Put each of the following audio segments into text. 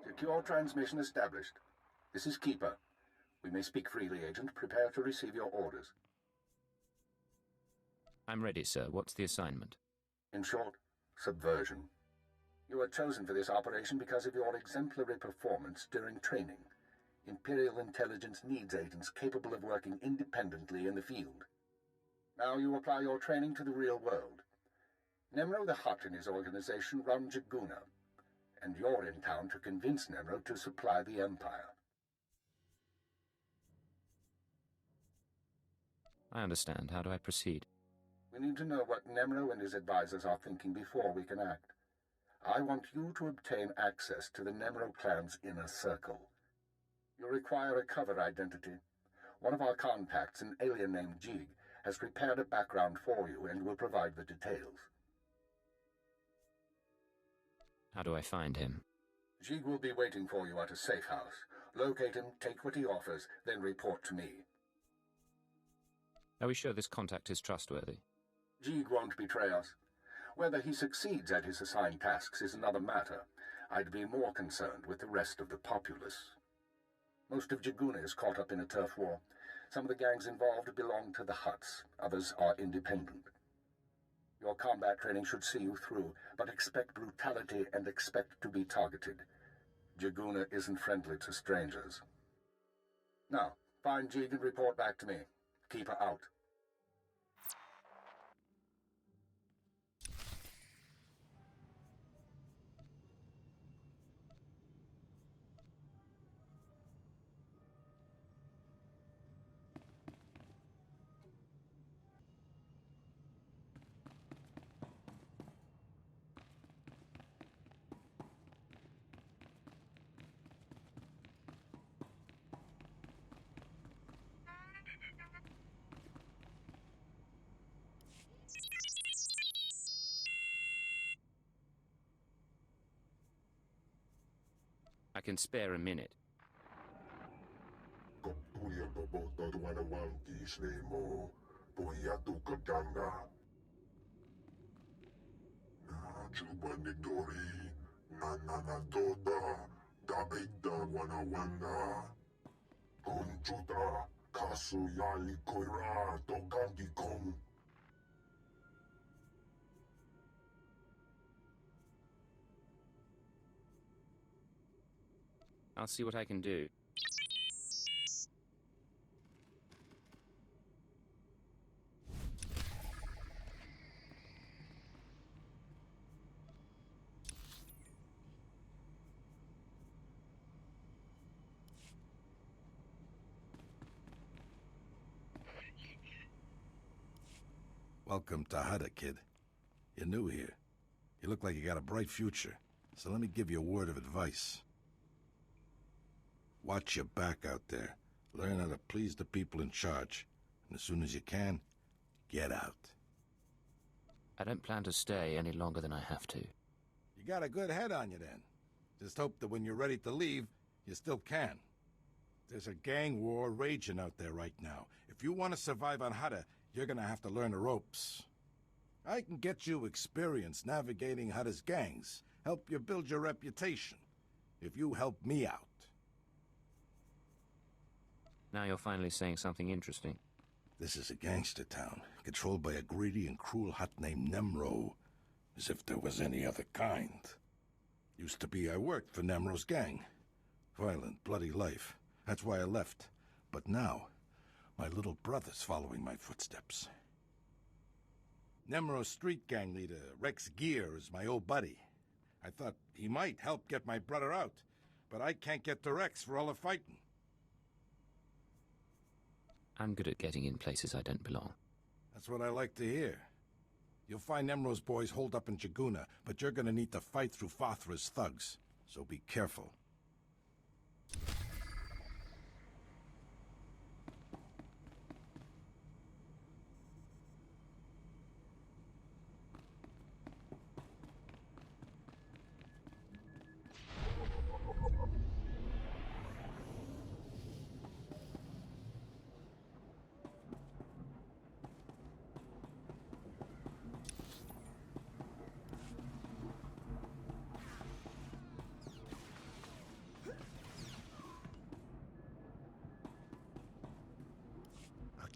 Secure transmission established. This is Keeper. We may speak freely, Agent. Prepare to receive your orders. I'm ready, sir. What's the assignment? In short, subversion. You were chosen for this operation because of your exemplary performance during training. Imperial Intelligence needs agents capable of working independently in the field. Now you apply your training to the real world. Nemro the Hutt and his organization run Jaguna, and you're in town to convince Nemro to supply the Empire. I understand. How do I proceed? We need to know what Nemro and his advisors are thinking before we can act. I want you to obtain access to the Nemro clan's inner circle. You require a cover identity. One of our contacts, an alien named Jig, has prepared a background for you and will provide the details. How do I find him? Jig will be waiting for you at a safe house. Locate him, take what he offers, then report to me. Are we sure this contact is trustworthy? Jig won't betray us. Whether he succeeds at his assigned tasks is another matter. I'd be more concerned with the rest of the populace. Most of Jaguna is caught up in a turf war. Some of the gangs involved belong to the Hutts. Others are independent. Your combat training should see you through, but expect brutality and expect to be targeted. Jaguna isn't friendly to strangers. Now, find Jig and report back to me. Keep her out. I can spare a minute. I'll see what I can do. Welcome to Hutta, kid. You're new here. You look like you got a bright future, so let me give you a word of advice. Watch your back out there. Learn how to please the people in charge. And as soon as you can, get out. I don't plan to stay any longer than I have to. You got a good head on you then. Just hope that when you're ready to leave, you still can. There's a gang war raging out there right now. If you want to survive on Hutta, you're gonna have to learn the ropes. I can get you experience navigating Hutta's gangs, help you build your reputation, if you help me out. Now you're finally saying something interesting. This is a gangster town, controlled by a greedy and cruel Hutt named Nemro, as if there was any other kind. Used to be I worked for Nemro's gang. Violent, bloody life. That's why I left. But now, my little brother's following my footsteps. Nemro's street gang leader, Rex Gear, is my old buddy. I thought he might help get my brother out, but I can't get to Rex for all the fighting. I'm good at getting in places I don't belong. That's what I like to hear. You'll find Nemro's boys holed up in Jaguna, but you're gonna need to fight through Fathra's thugs, so be careful.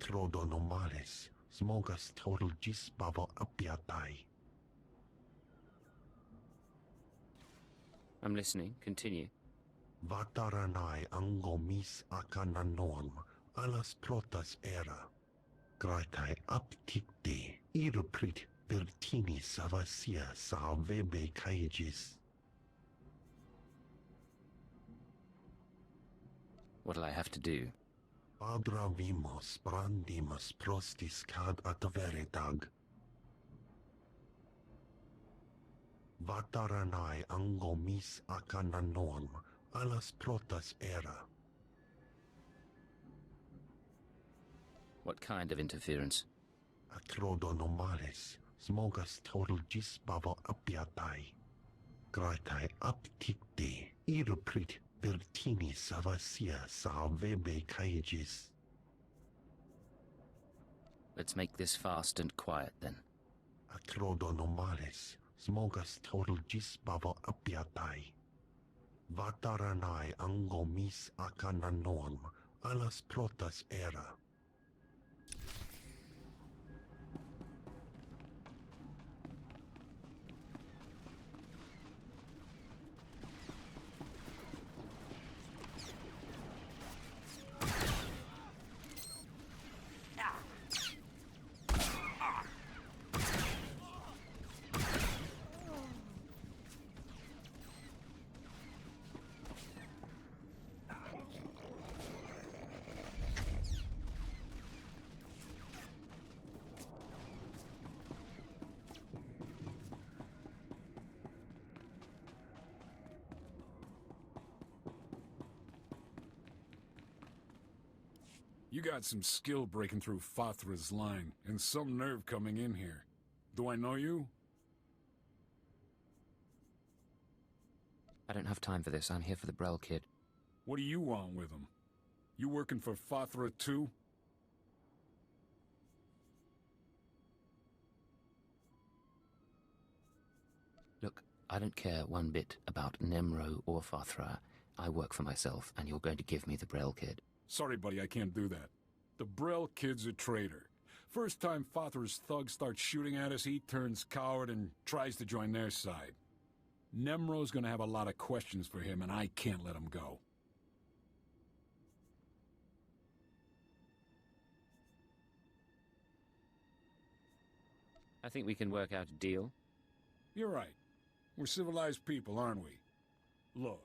Trodonomales, smogas total gisbavo apiatai. I'm listening. Continue. Vataranai angomis akananorm, alas protas era. Gratai apticte, irprit vertini savasia salvebe caegis. What'll I have to do? Abravimos brandimus prostis cad at veritag. Vataranai angomis akananorm, alas protas era. What kind of interference? Atrodonomales, smogas total gisbavo apiatai. Gratai apticte, irprit vertini savasia salvebe caegis. Let's make this fast and quiet, then. Atrodonomales, smogas total gisbavo apiatai. Vataranai angomis akananorm, alas protas era. You got some skill breaking through Fathra's line, and some nerve coming in here. Do I know you? I don't have time for this. I'm here for the Brel kid. What do you want with him? You working for Fathra too? Look, I don't care one bit about Nemro or Fathra. I work for myself, and you're going to give me the Brel kid. Sorry, buddy, I can't do that. The Brel kid's a traitor. First time Fathra's thugs start shooting at us, he turns coward and tries to join their side. Nemro's gonna have a lot of questions for him, and I can't let him go. I think we can work out a deal. You're right. We're civilized people, aren't we? Look,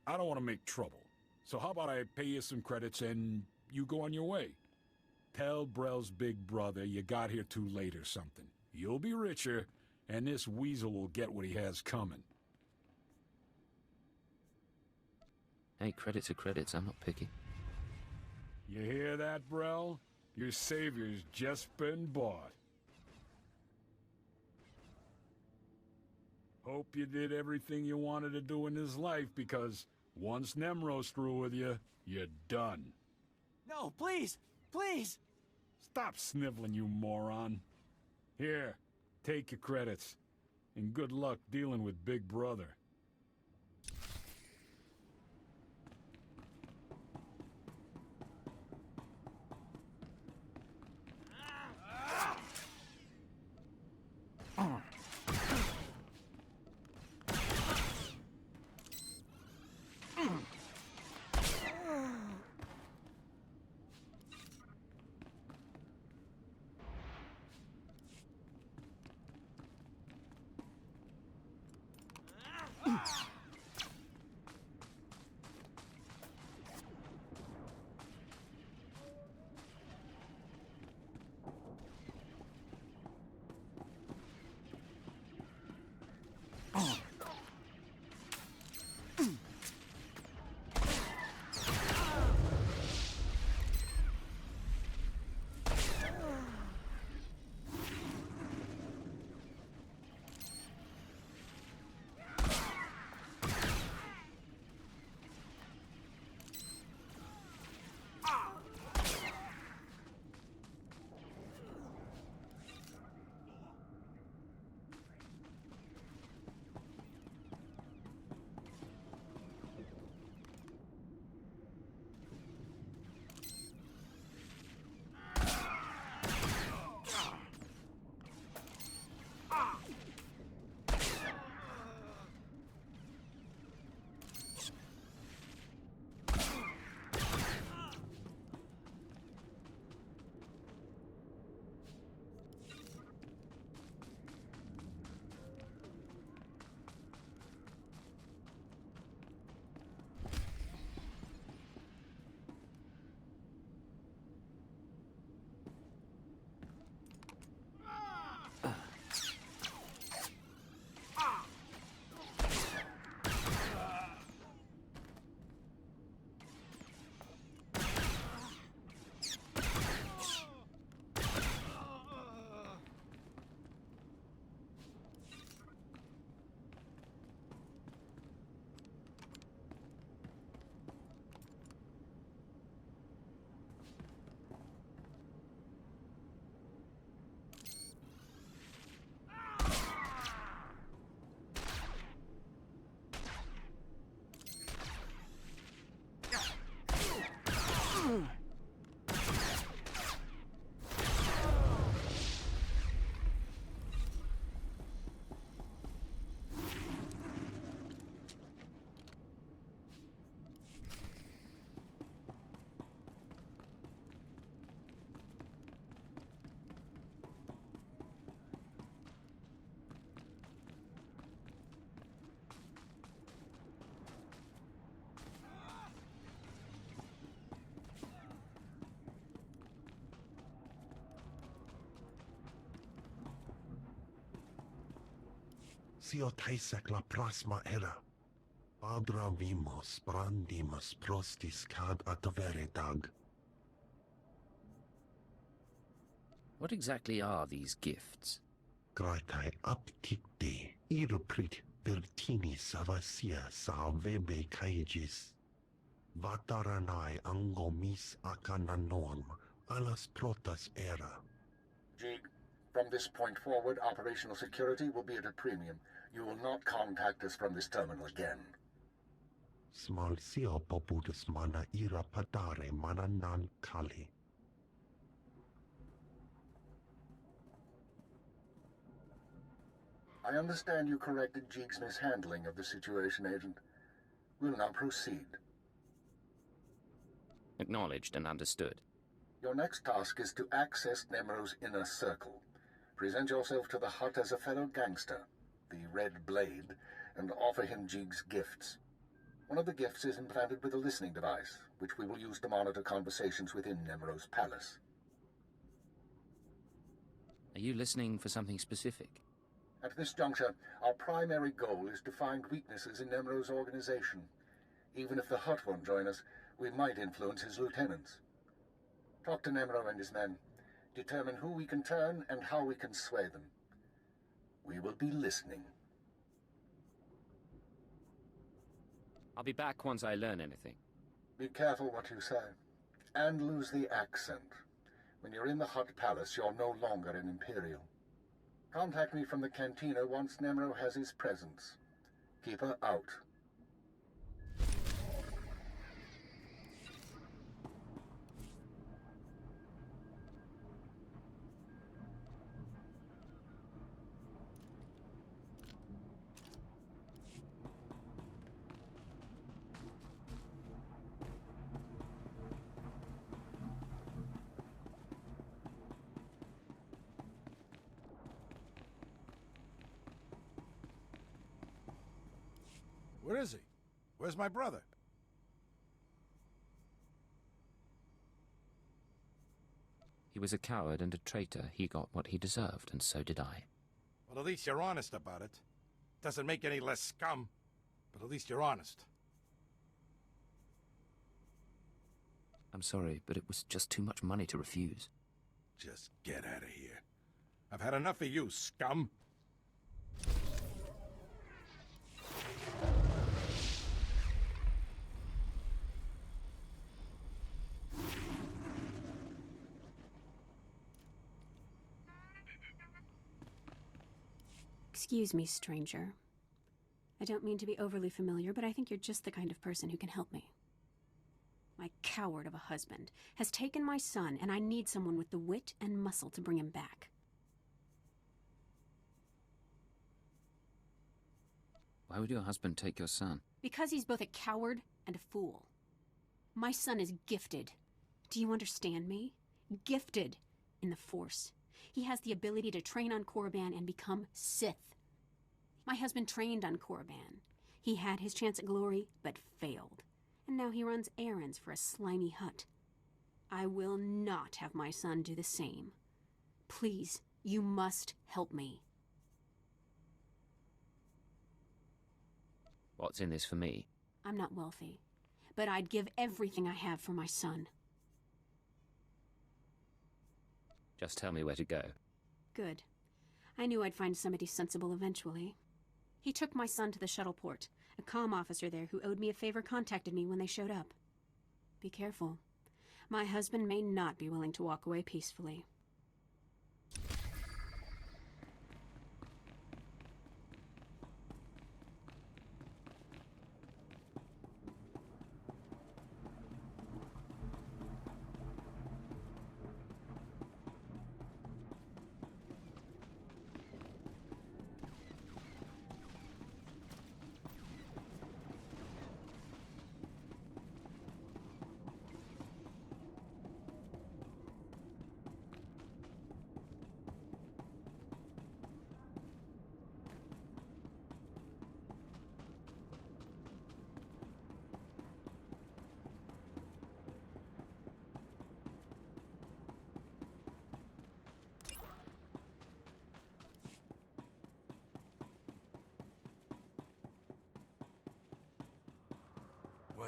I don't want to make trouble. So how about I pay you some credits and you go on your way? Tell Brel's big brother you got here too late or something. You'll be richer, and this weasel will get what he has coming. Hey, credits are credits. I'm not picky. You hear that, Brel? Your savior's just been bought. Hope you did everything you wanted to do in this life, because once Nemro's through with you, you're done. No, please! Please! Stop sniveling, you moron. Here, take your credits. And good luck dealing with Big Brother. Sio taisek la prasma era. Adra vimos brandimus prostis cad adveredag. What exactly are these gifts? Gratai apticte irprit vertini savasia sa vebe caegis. Vataranai angomis acananorm alas protas era. Jig, from this point forward, operational security will be at a premium. You will not contact us from this terminal again. Smalsio popudus mana ira padare mananan kali. I understand you corrected Jig's mishandling of the situation, Agent. We'll now proceed. Acknowledged and understood. Your next task is to access Nemro's inner circle. Present yourself to the Hut as a fellow gangster, the Red Blade, and offer him Jig's gifts. One of the gifts is implanted with a listening device, which we will use to monitor conversations within Nemro's palace. Are you listening for something specific? At this juncture, our primary goal is to find weaknesses in Nemro's organization. Even if the Hut won't join us, we might influence his lieutenants. Talk to Nemro and his men. Determine who we can turn and how we can sway them. We will be listening. I'll be back once I learn anything. Be careful what you say. And lose the accent. When you're in the Hut Palace, you're no longer an Imperial. Contact me from the cantina once Nemro has his presence. Keep her out. Where is he? Where's my brother? He was a coward and a traitor. He got what he deserved, and so did I. Well, at least you're honest about it. Doesn't make any less scum, but at least you're honest. I'm sorry, but it was just too much money to refuse. Just get out of here. I've had enough of you, scum. Excuse me, stranger. I don't mean to be overly familiar, but I think you're just the kind of person who can help me. My coward of a husband has taken my son, and I need someone with the wit and muscle to bring him back. Why would your husband take your son? Because he's both a coward and a fool. My son is gifted. Do you understand me? Gifted in the Force. He has the ability to train on Korriban and become Sith. My husband trained on Korriban. He had his chance at glory, but failed. And now he runs errands for a slimy Hutt. I will not have my son do the same. Please, you must help me. What's in this for me? I'm not wealthy, but I'd give everything I have for my son. Just tell me where to go. Good. I knew I'd find somebody sensible eventually. He took my son to the shuttle port. A comm officer there who owed me a favor contacted me when they showed up. Be careful. My husband may not be willing to walk away peacefully.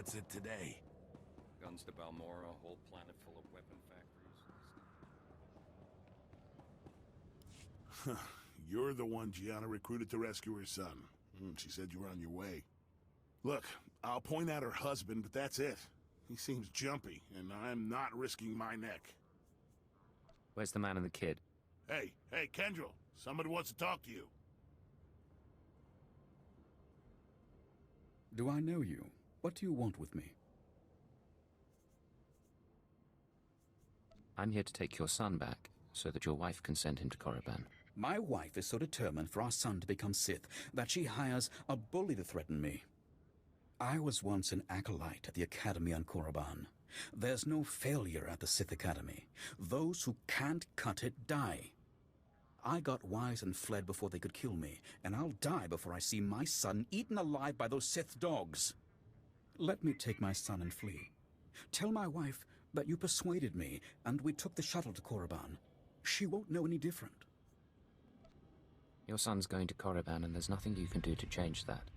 what's it today? Guns to Balmora, a whole planet full of weapon factories. You're the one Gianna recruited to rescue her son. She said you were on your way. Look, I'll point out her husband, but that's it. He seems jumpy, and I'm not risking my neck. Where's the man and the kid? Hey, Kendrell, somebody wants to talk to you. Do I know you? What do you want with me? I'm here to take your son back, so that your wife can send him to Korriban. My wife is so determined for our son to become Sith that she hires a bully to threaten me. I was once an acolyte at the Academy on Korriban. There's no failure at the Sith Academy. Those who can't cut it die. I got wise and fled before they could kill me, and I'll die before I see my son eaten alive by those Sith dogs. Let me take my son and flee. Tell my wife that you persuaded me, and we took the shuttle to Korriban. She won't know any different. Your son's going to Korriban, and there's nothing you can do to change that.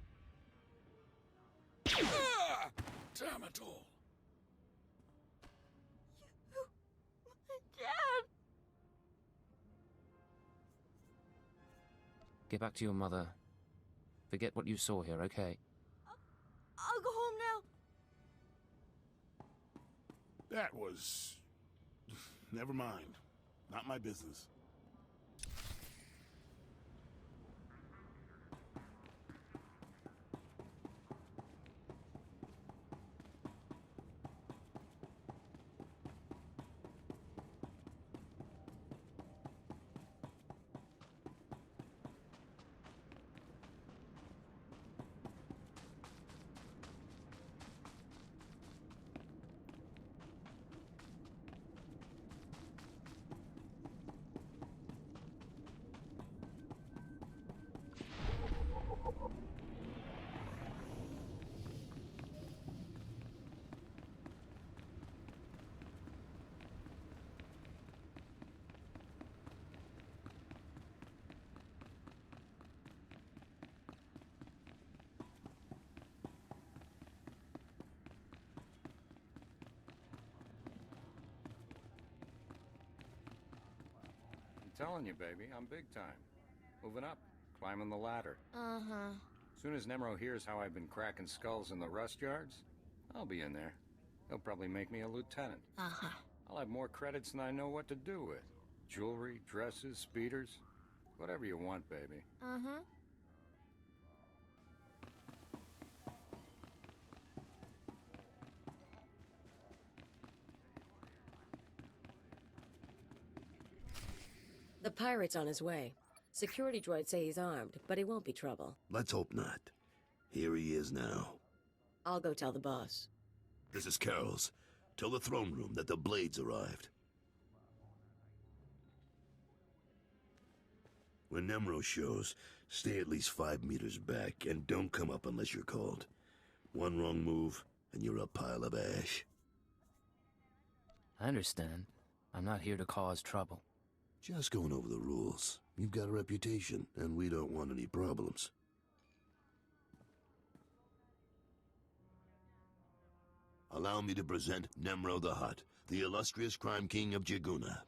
Ah! Damn it all. Dad! Get back to your mother. Forget what you saw here, okay? I'll go home now. That was... Never mind. Not my business. I'm telling you, baby, I'm big time. Moving up, climbing the ladder. Uh-huh. As soon as Nemro hears how I've been cracking skulls in the rust yards, I'll be in there. He'll probably make me a lieutenant. Uh-huh. I'll have more credits than I know what to do with. Jewelry, dresses, speeders. Whatever you want, baby. Uh-huh. The pirate's on his way. Security droids say he's armed, but he won't be trouble. Let's hope not. Here he is now. I'll go tell the boss. This is Carol's. Tell the throne room that the Blades arrived. When Nemro shows, stay at least 5 meters back, and don't come up unless you're called. One wrong move, and you're a pile of ash. I understand. I'm not here to cause trouble. Just going over the rules. You've got a reputation, and we don't want any problems. Allow me to present Nemro the Hutt, the illustrious crime king of Jaguna.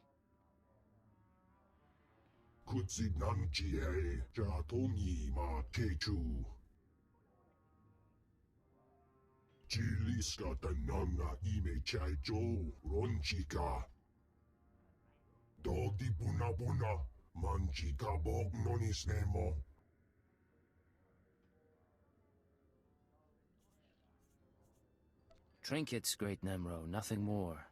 Kutsinanjie Jatongi ma Kechu. Jiliska Tananga Ime Chaijo Ronchika. Dodi Buna Buna Manchika Bog Nonis Nemo. Trinkets, great Nemro, nothing more.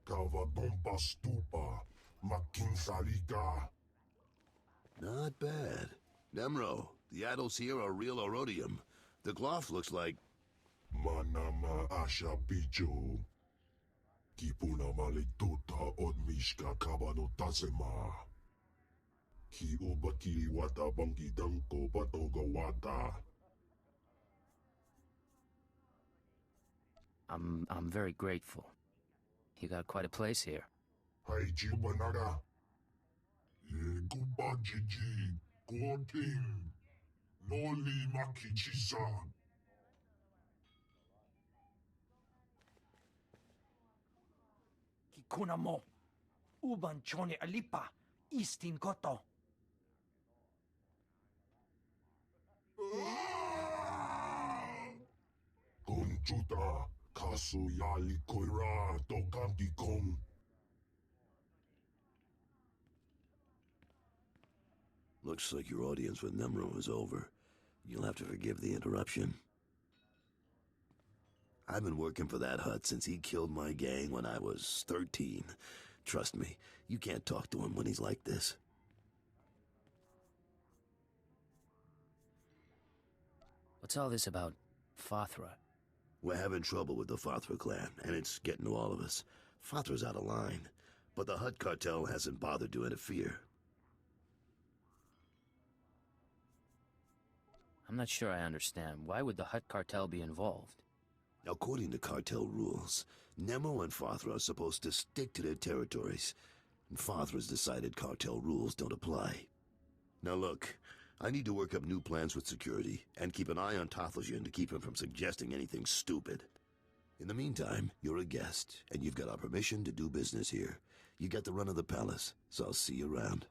Kava Dompa Stupa Makin Salika. Not bad. Nemro, the idols here are real Orodium. The cloth looks like... Manama Asha Bijo. Kipuna Malituta Odmishka Kabano Tasema. Ki Ubakiri Wata Banki Danko Patoga Wata. I'm very grateful. You got quite a place here. Haiji Banaga. Guba Jiji. Goting. Noli Makichi-san. kunamo. Uban chone alipa, istin koto. Conchuta, kasu yali koira, tokanti kong. Looks like your audience with Nemro is over. You'll have to forgive the interruption. I've been working for that Hutt since he killed my gang when I was 13. Trust me, you can't talk to him when he's like this. What's all this about Fathra? We're having trouble with the Fathra clan, and it's getting to all of us. Fathra's out of line, but the Hutt cartel hasn't bothered to interfere. I'm not sure I understand. Why would the Hutt cartel be involved? According to cartel rules, Nemo and Fathra are supposed to stick to their territories, and Fathra's decided cartel rules don't apply. Now look, I need to work up new plans with security, and keep an eye on Tathlosian to keep him from suggesting anything stupid. In the meantime, you're a guest, and you've got our permission to do business here. You got the run of the palace, so I'll see you around.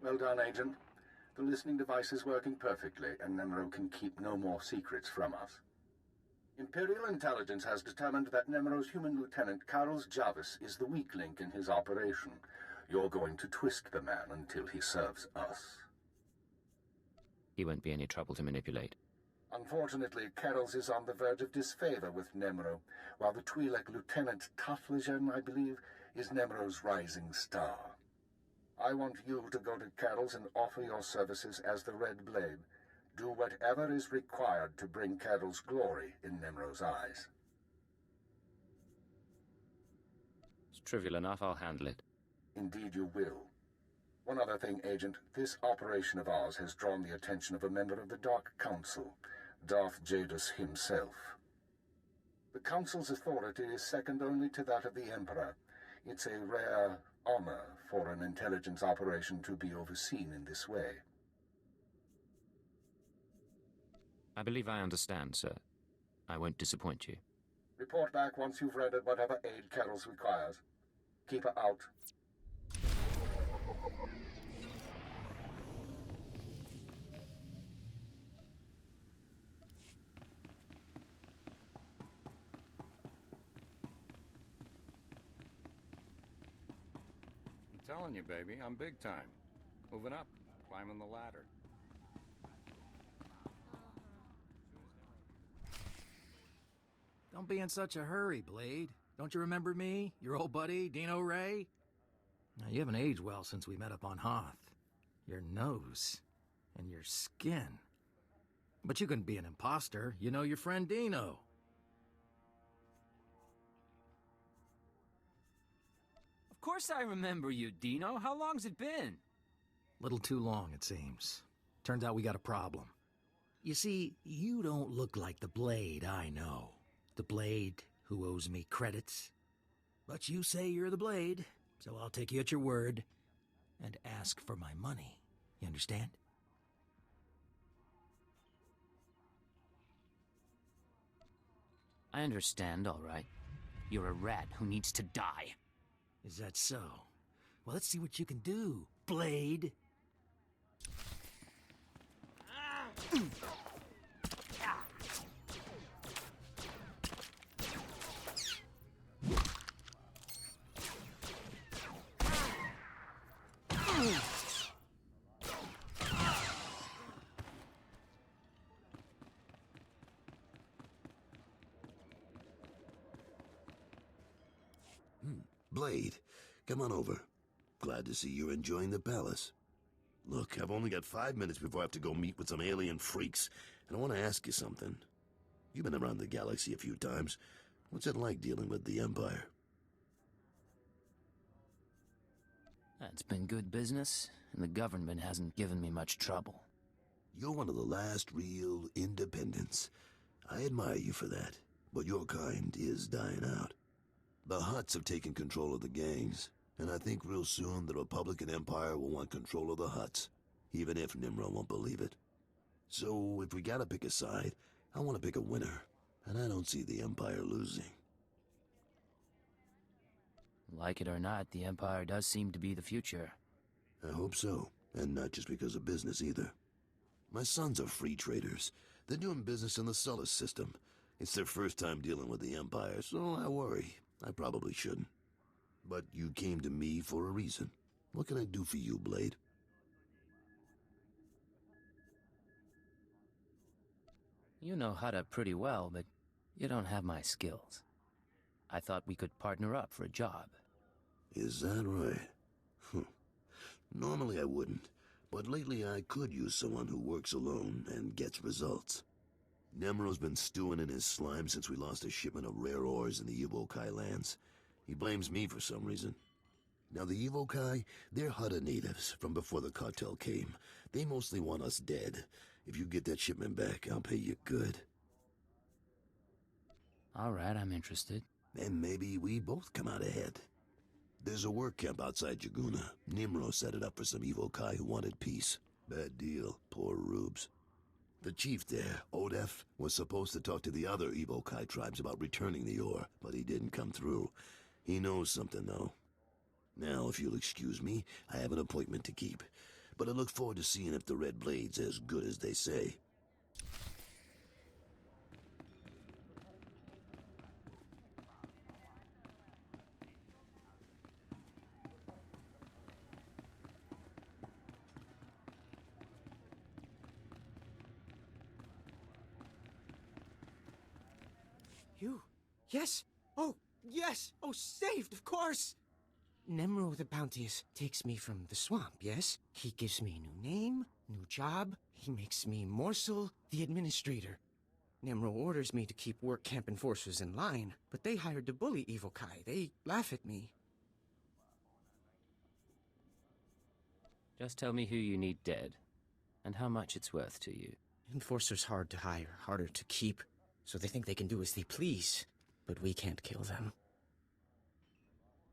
Well done, Agent. The listening device is working perfectly, and Nemro can keep no more secrets from us. Imperial Intelligence has determined that Nemro's human lieutenant, Carlos Jarvis, is the weak link in his operation. You're going to twist the man until he serves us. He won't be any trouble to manipulate. Unfortunately, Carols is on the verge of disfavor with Nemro, while the Twi'lek Lieutenant Tathlosian, I believe, is Nemro's rising star. I want you to go to Carols and offer your services as the Red Blade. Do whatever is required to bring Carols glory in Nemro's eyes. It's trivial enough, I'll handle it. Indeed you will. One other thing, Agent. This operation of ours has drawn the attention of a member of the Dark Council, Darth Jadus himself. The Council's authority is second only to that of the Emperor. It's a rare honor for an intelligence operation to be overseen in this way. I believe I understand, sir. I won't disappoint you. Report back once you've rendered whatever aid Carols requires. Keep her out. I'm telling you, baby, I'm big time. Moving up, climbing the ladder. Don't be in such a hurry, Blade. Don't you remember me? Your old buddy, Dino Ray? Now, you haven't aged well since we met up on Hoth. your nose, and your skin. But you couldn't be an imposter. You know your friend Dino. Of course I remember you, Dino. How long's it been? Little too long, it seems. Turns out we got a problem. You see, you don't look like the Blade I know. The Blade who owes me credits. But you say you're the Blade, so I'll take you at your word and ask for my money. You understand? I understand, all right. You're a rat who needs to die. Is that so? Well, let's see what you can do, Blade. Blade, come on over. Glad to see you're enjoying the palace. Look, I've only got 5 minutes before I have to go meet with some alien freaks, and I want to ask you something. You've been around the galaxy a few times. What's it like dealing with the Empire? It's been good business, and the government hasn't given me much trouble. You're one of the last real independents. I admire you for that, but your kind is dying out. The Hutts have taken control of the gangs, and I think real soon the Republican Empire will want control of the Hutts, even if Nimro won't believe it. So, if we gotta pick a side, I want to pick a winner, and I don't see the Empire losing. Like it or not, the Empire does seem to be the future. I hope so, and not just because of business either. My sons are free traders. They're doing business in the Sullus system. It's their first time dealing with the Empire, so I worry. I probably shouldn't. But you came to me for a reason. What can I do for you, Blade? You know Hutta pretty well, but you don't have my skills. I thought we could partner up for a job. Is that right? Normally I wouldn't, but lately I could use someone who works alone and gets results. Nemro's been stewing in his slime since we lost a shipment of rare ores in the Evokai lands. He blames me for some reason. Now the Evokai, they're Hutta natives from before the cartel came. They mostly want us dead. If you get that shipment back, I'll pay you good. All right, I'm interested. And maybe we both come out ahead. There's a work camp outside Jaguna. Nimro set it up for some Evokai who wanted peace. Bad deal, poor rubes. The chief there, Odef, was supposed to talk to the other Evokai tribes about returning the ore, but he didn't come through. He knows something, though. Now, if you'll excuse me, I have an appointment to keep. But I look forward to seeing if the Red Blade's as good as they say. You? Yes? Oh, yes! Oh, saved, of course! Nemro the Bounteous takes me from the swamp, yes? He gives me a new name, new job. He makes me Morsel, the administrator. Nemro orders me to keep work camp enforcers in line, but they hired to bully Evokai. They laugh at me. Just tell me who you need dead, and how much it's worth to you. Enforcers hard to hire, harder to keep, so they think they can do as they please, but we can't kill them.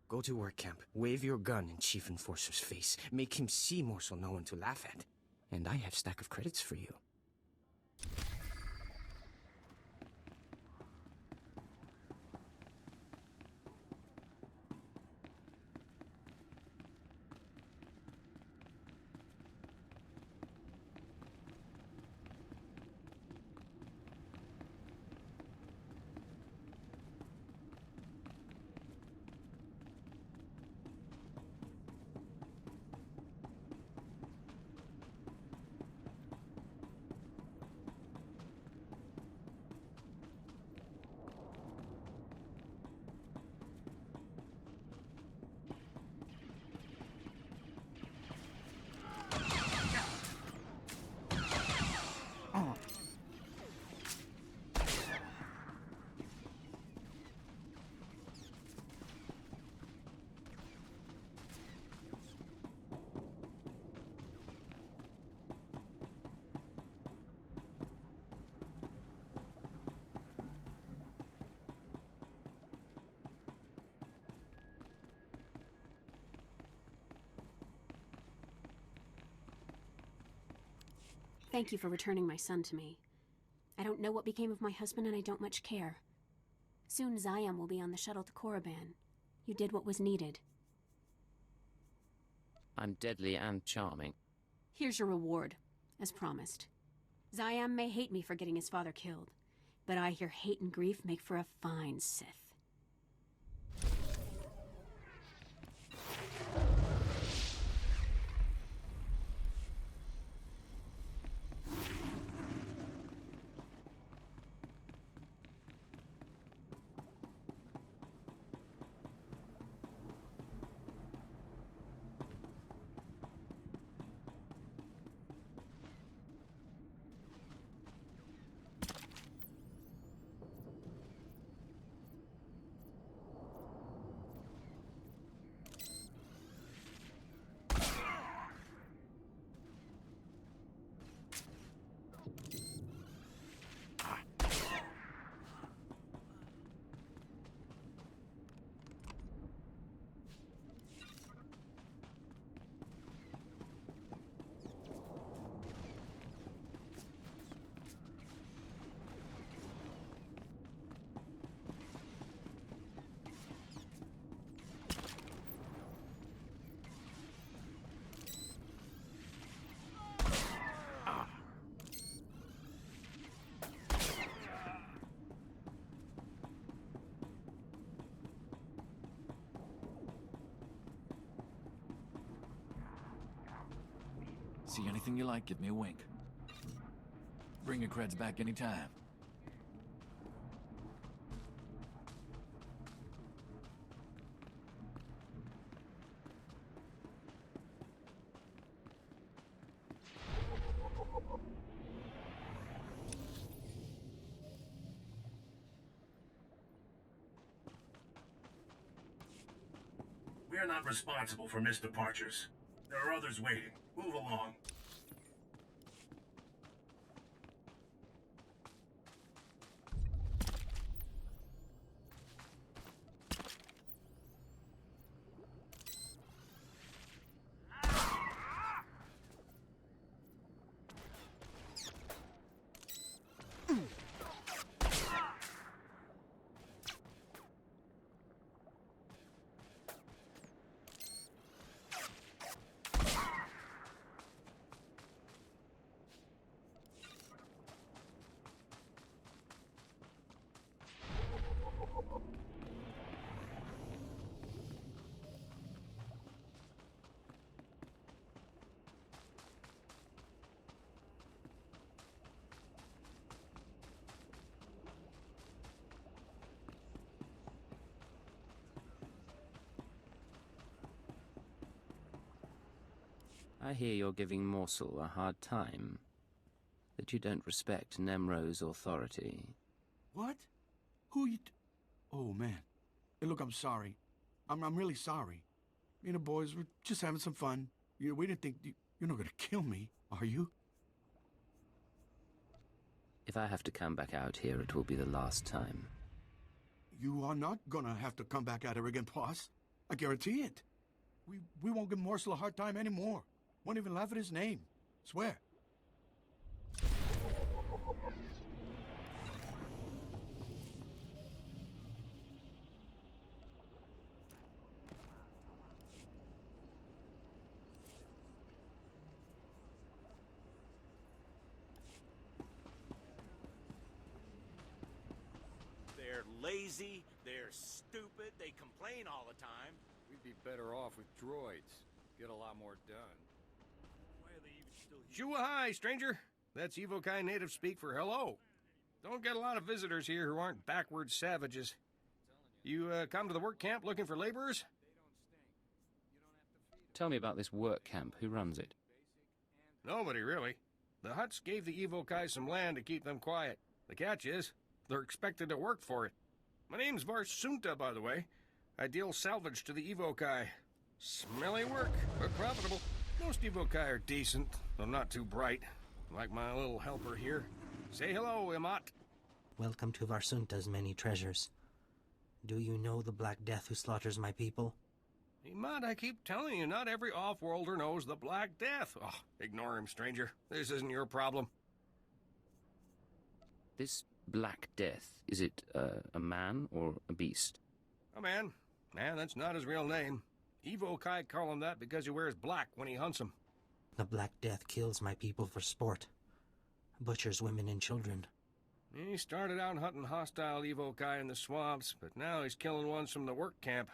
Go to work camp, wave your gun in Chief Enforcer's face, make him see Morsel no one to laugh at, and I have a stack of credits for you. Thank you for returning my son to me. I don't know what became of my husband, and I don't much care. Soon Zayam will be on the shuttle to Korriban. You did what was needed. I'm deadly and charming. Here's your reward, as promised. Zayam may hate me for getting his father killed, but I hear hate and grief make for a fine Sith. See anything you like, give me a wink. Bring your creds back anytime. We are not responsible for missed departures. There are others waiting. Move along. I hear you're giving Morsel a hard time. That you don't respect Nemro's authority. What? Who you... Oh, man. Hey, look, I'm sorry. I'm really sorry. Me and the boys were just having some fun. We didn't think... You're not gonna kill me, are you? If I have to come back out here, it will be the last time. You are not gonna have to come back out here again, boss. I guarantee it. We won't give Morsel a hard time anymore. Won't even laugh at his name. Swear. They're lazy, they're stupid, they complain all the time. We'd be better off with droids. Get a lot more done. Shuahai, stranger. That's Evokai native speak for hello. Don't get a lot of visitors here who aren't backward savages. You come to the work camp looking for laborers? Tell me about this work camp. Who runs it? Nobody, really. The Hutts gave the Evokai some land to keep them quiet. The catch is, they're expected to work for it. My name's Varsunta, by the way. I deal salvage to the Evokai. Smelly work, but profitable. Most Evokai are decent, though not too bright. Like my little helper here. Say hello, Imat. Welcome to Varsunta's many treasures. Do you know the Black Death who slaughters my people? Mud, I keep telling you, not every off-worlder knows the Black Death. Oh, ignore him, stranger. This isn't your problem. This Black Death, is it a man or a beast? A man. Man, that's not his real name. Evo Kai call him that because he wears black when he hunts them. The Black Death kills my people for sport. Butchers women and children. He started out hunting hostile Evo Kai in the swamps, but now he's killing ones from the work camp.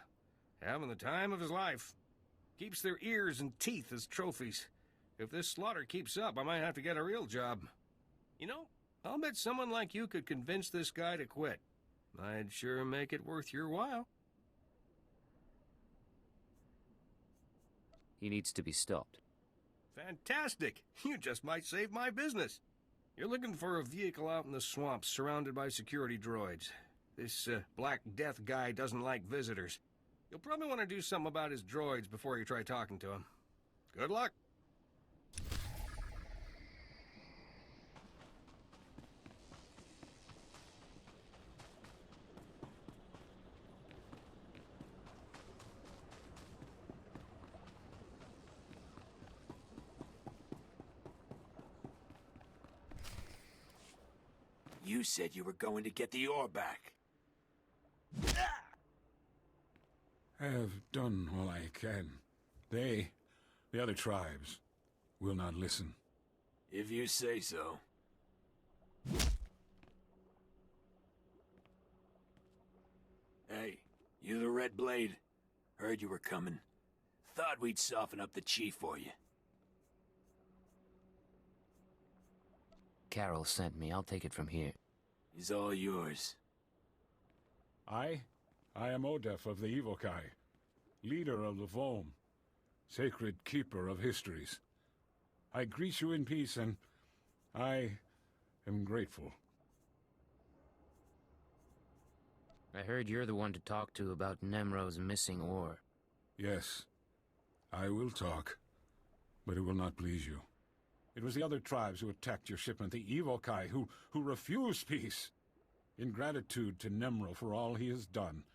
Having the time of his life. Keeps their ears and teeth as trophies. If this slaughter keeps up, I might have to get a real job. You know, I'll bet someone like you could convince this guy to quit. I'd sure make it worth your while. He needs to be stopped. Fantastic! You just might save my business. You're looking for a vehicle out in the swamps surrounded by security droids. This Black Death guy doesn't like visitors. You'll probably want to do something about his droids before you try talking to him. Good luck. You said you were going to get the ore back. I have done all I can. They, the other tribes, will not listen. If you say so. Hey, you the Red Blade? Heard you were coming. Thought we'd soften up the chief for you. Carol sent me. I'll take it from here. He's all yours. I am Odef of the Evokai, leader of the Vom, sacred keeper of histories. I greet you in peace, and I am grateful. I heard you're the one to talk to about Nemro's missing ore. Yes, I will talk, but it will not please you. It was the other tribes who attacked your shipment, the Evokai, who refused peace. In gratitude to Nemro for all he has done,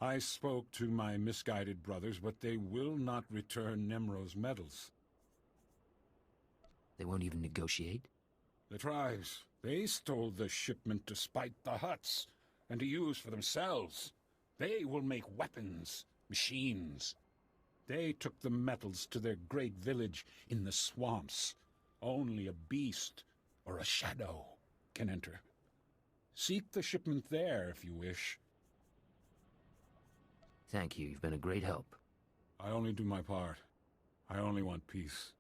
I spoke to my misguided brothers, but they will not return Nemro's medals. They won't even negotiate? The tribes, they stole the shipment to spite the Hutts, and to use for themselves. They will make weapons, machines. They took the metals to their great village in the swamps. Only a beast or a shadow can enter. Seek the shipment there if you wish. Thank you. You've been a great help. I only do my part. I only want peace.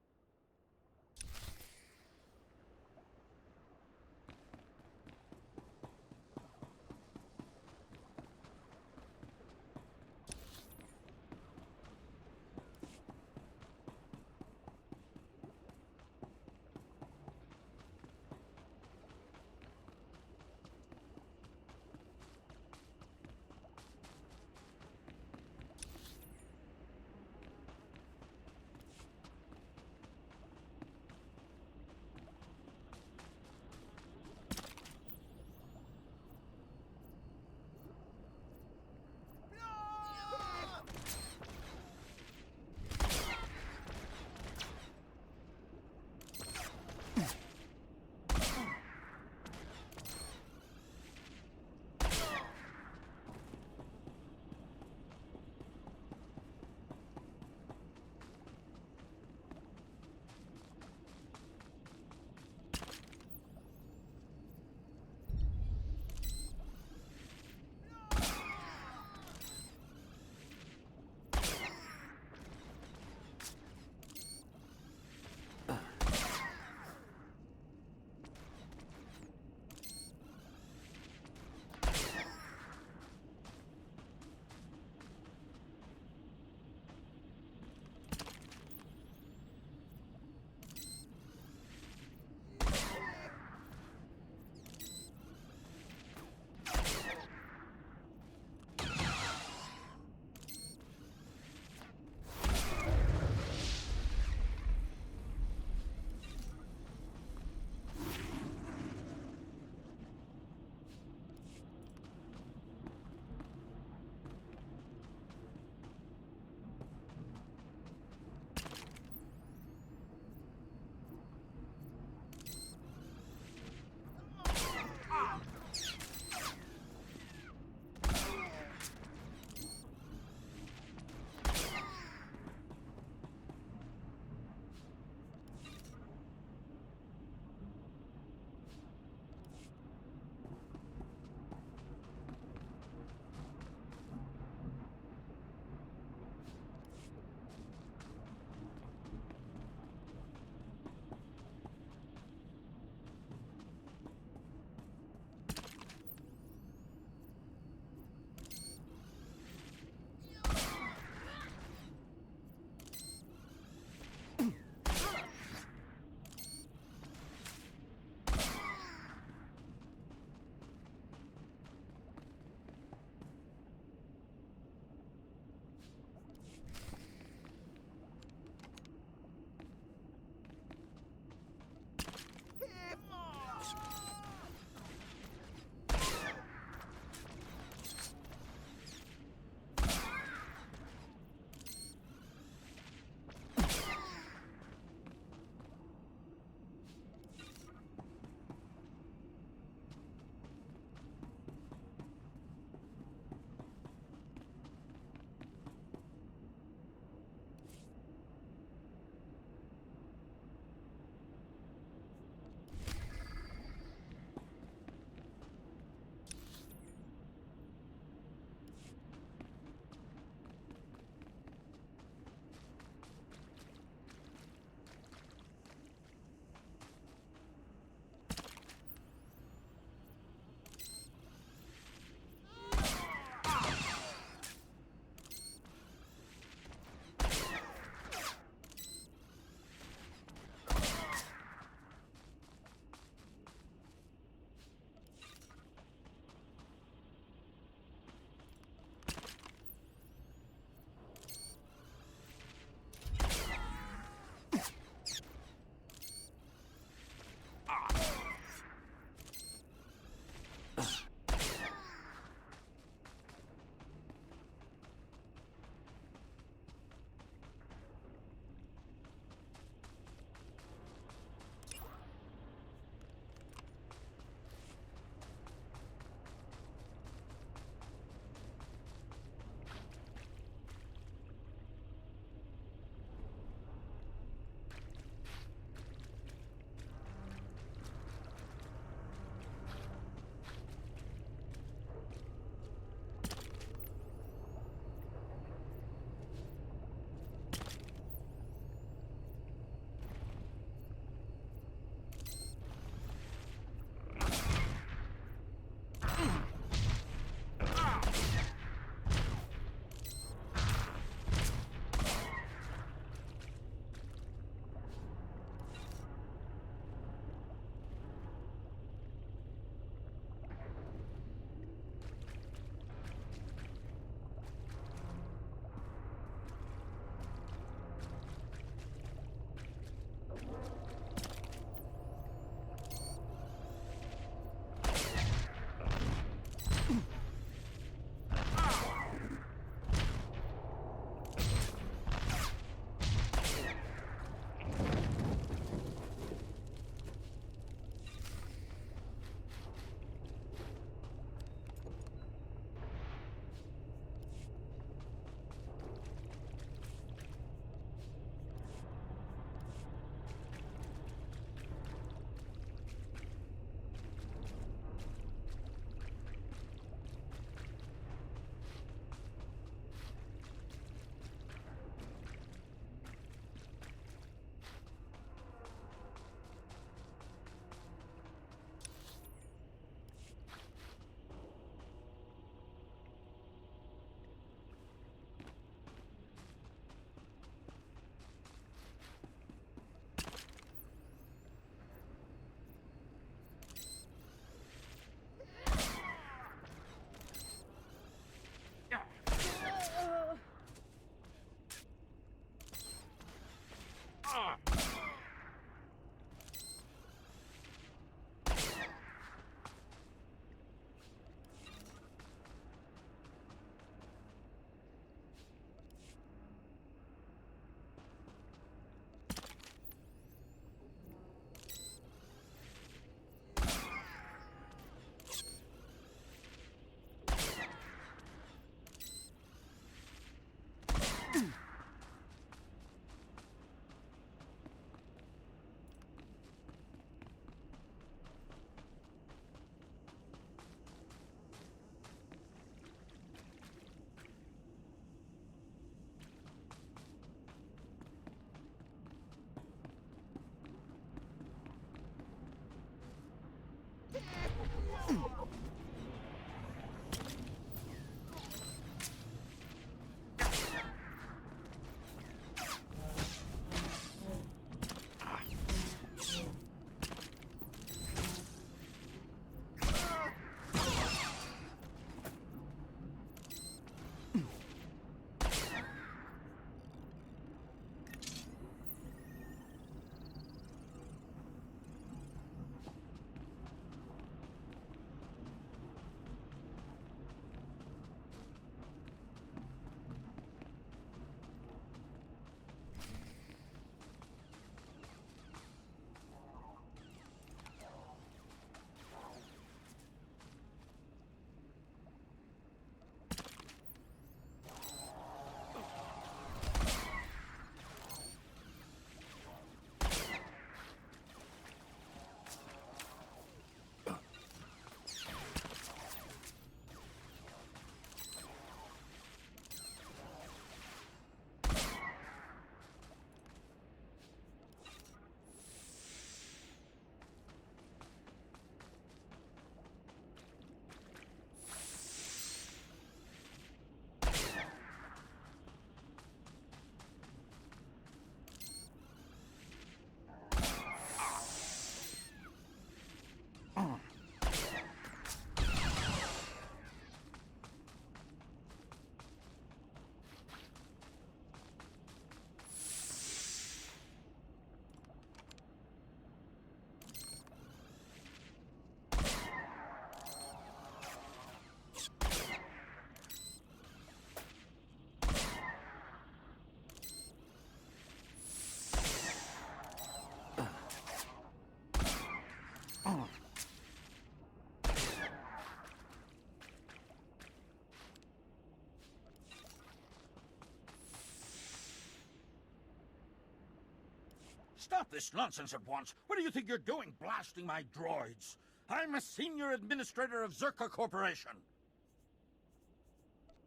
Stop this nonsense at once. What do you think you're doing, blasting my droids? I'm a senior administrator of Zerka Corporation.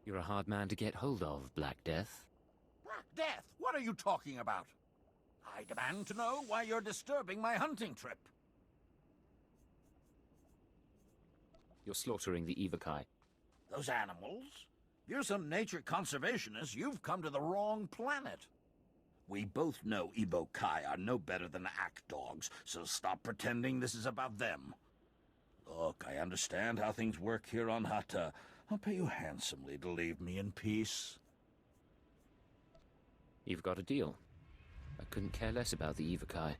You're a hard man to get hold of, Black Death. Black Death? What are you talking about? I demand to know why you're disturbing my hunting trip. You're slaughtering the Evokai. Those animals? If you're some nature conservationist, you've come to the wrong planet. We both know Evokai are no better than act dogs, so stop pretending this is about them. Look, I understand how things work here on Hutta. I'll pay you handsomely to leave me in peace. You've got a deal. I couldn't care less about the Evokai.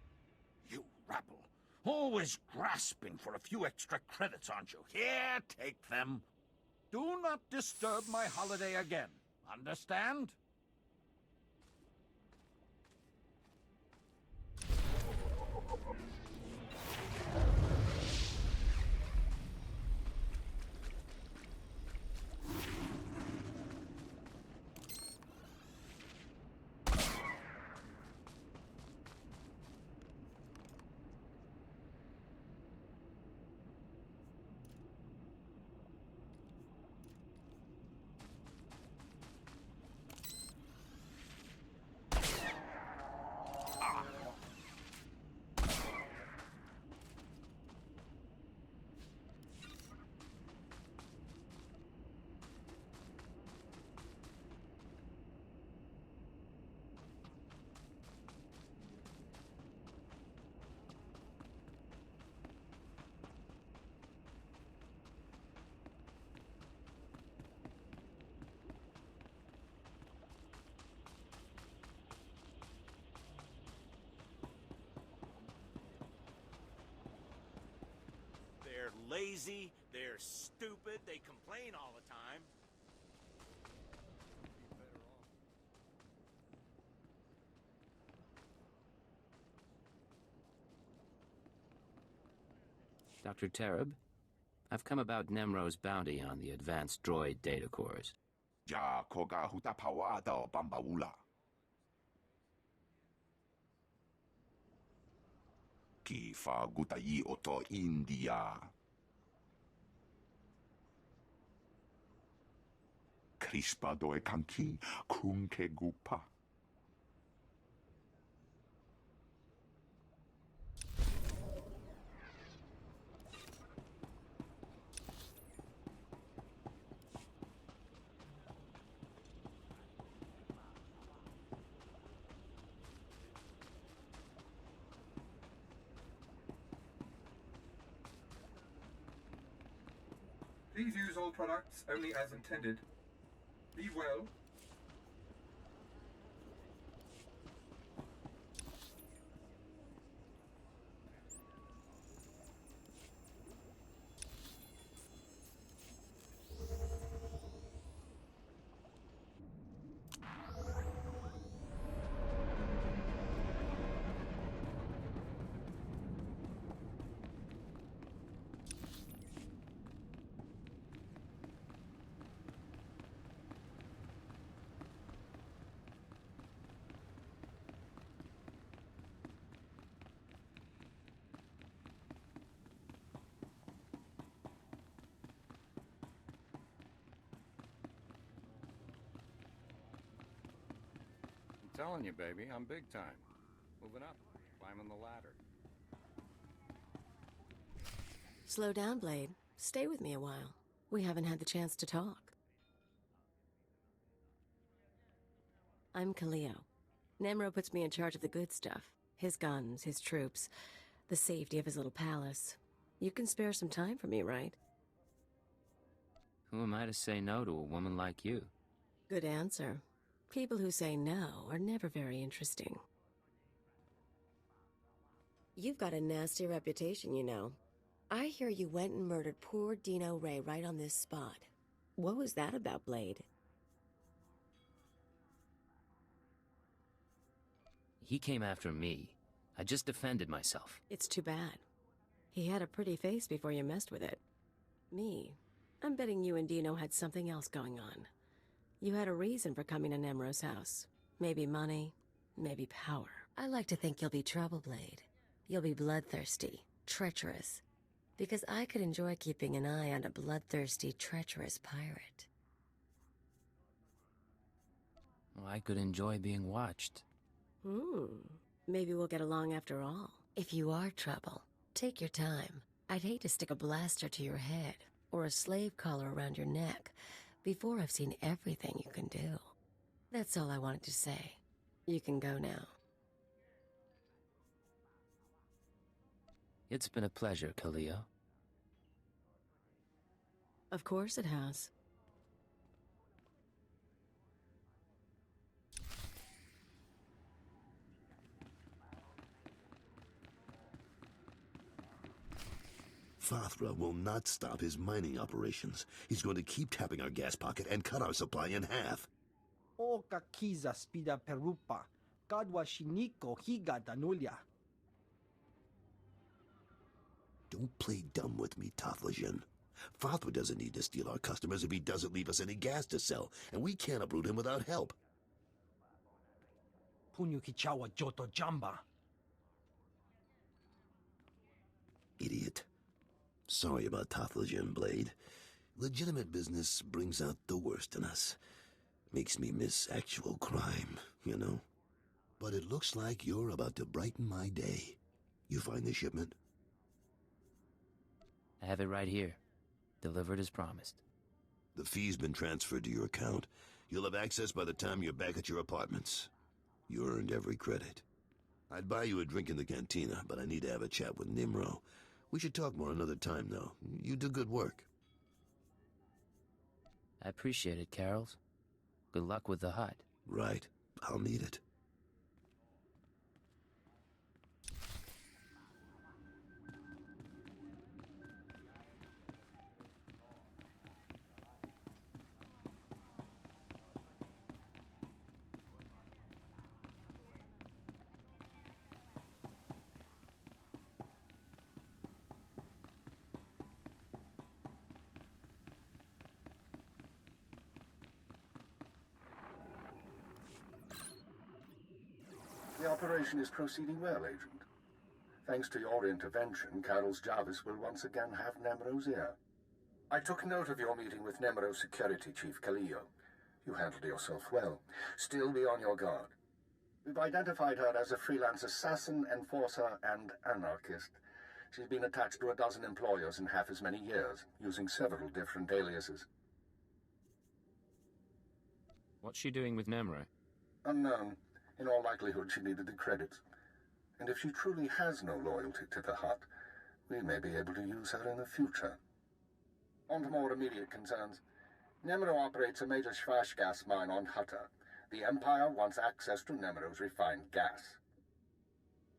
You rabble. Always grasping for a few extra credits, aren't you? Here, take them. Do not disturb my holiday again. Understand? They're lazy, they're stupid, they complain all the time. Dr. Tereb, I've come about Nemro's bounty on the advanced droid data cores. Ja koga Hutta pawada bambaula. Ki fa gutai oto India. Crispa doe kanki kunke gupa. Please use all products only as intended. Be well. I'm telling you, baby, I'm big time. Moving up, climbing the ladder. Slow down, Blade. Stay with me a while. We haven't had the chance to talk. I'm Kaleo. Nemro puts me in charge of the good stuff. His guns, his troops, the safety of his little palace. You can spare some time for me, right? Who am I to say no to a woman like you? Good answer. People who say no are never very interesting. You've got a nasty reputation, you know. I hear you went and murdered poor Dino Ray right on this spot. What was that about, Blade? He came after me. I just defended myself. It's too bad. He had a pretty face before you messed with it. Me, I'm betting you and Dino had something else going on. You had a reason for coming to Nemro's house. Maybe money, maybe power. I like to think you'll be trouble, Blade. You'll be bloodthirsty, treacherous. Because I could enjoy keeping an eye on a bloodthirsty, treacherous pirate. Well, I could enjoy being watched. Maybe we'll get along after all. If you are trouble, take your time. I'd hate to stick a blaster to your head or a slave collar around your neck before I've seen everything you can do. That's all I wanted to say. You can go now. It's been a pleasure, Kaleo. Of course it has. Fathra will not stop his mining operations. He's going to keep tapping our gas pocket and cut our supply in half. O kakiza spida perupa, kadwa shiniko higa danulia. Don't play dumb with me, Taflajan. Fathra doesn't need to steal our customers if he doesn't leave us any gas to sell, and we can't uproot him without help. Punyu kichawa joto jamba. Idiot. Sorry about Taflajan, Blade. Legitimate business brings out the worst in us. Makes me miss actual crime, you know? But it looks like you're about to brighten my day. You find the shipment? I have it right here. Delivered as promised. The fee's been transferred to your account. You'll have access by the time you're back at your apartments. You earned every credit. I'd buy you a drink in the cantina, but I need to have a chat with Nimro. We should talk more another time, though. You do good work. I appreciate it, Carols. Good luck with the hut. Right. I'll need it. The operation is proceeding well, Agent. Thanks to your intervention, Carol's Jarvis will once again have Nemro's ear. I took note of your meeting with Nemro's security chief, Kaleo. You handled yourself well. Still be on your guard. We've identified her as a freelance assassin, enforcer, and anarchist. She's been attached to a dozen employers in half as many years, using several different aliases. What's she doing with Nemro? Unknown. In all likelihood, she needed the credits. And if she truly has no loyalty to the Hut, we may be able to use her in the future. On to more immediate concerns. Nemro operates a major Schwash gas mine on Hutta. The Empire wants access to Nemro's refined gas.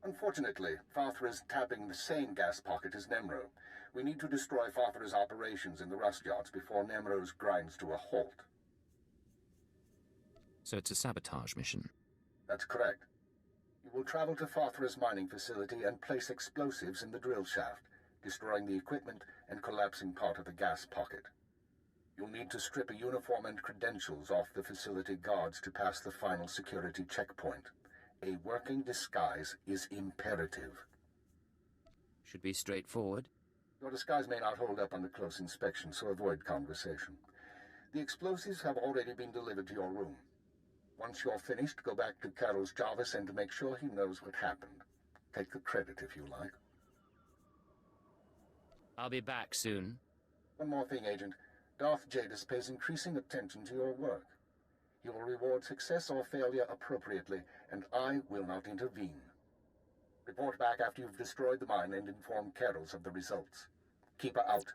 Unfortunately, Fathra is tapping the same gas pocket as Nemro. We need to destroy Fathra's operations in the rust yards before Nemro's grinds to a halt. So it's a sabotage mission. That's correct. You will travel to Fathra's mining facility and place explosives in the drill shaft, destroying the equipment and collapsing part of the gas pocket. You'll need to strip a uniform and credentials off the facility guards to pass the final security checkpoint. A working disguise is imperative. Should be straightforward. Your disguise may not hold up under close inspection, so avoid conversation. The explosives have already been delivered to your room. Once you're finished, go back to Carol's Jarvis and make sure he knows what happened. Take the credit if you like. I'll be back soon. One more thing, Agent. Darth Jadis pays increasing attention to your work. He will reward success or failure appropriately, and I will not intervene. Report back after you've destroyed the mine and inform Carols of the results. Keep her out.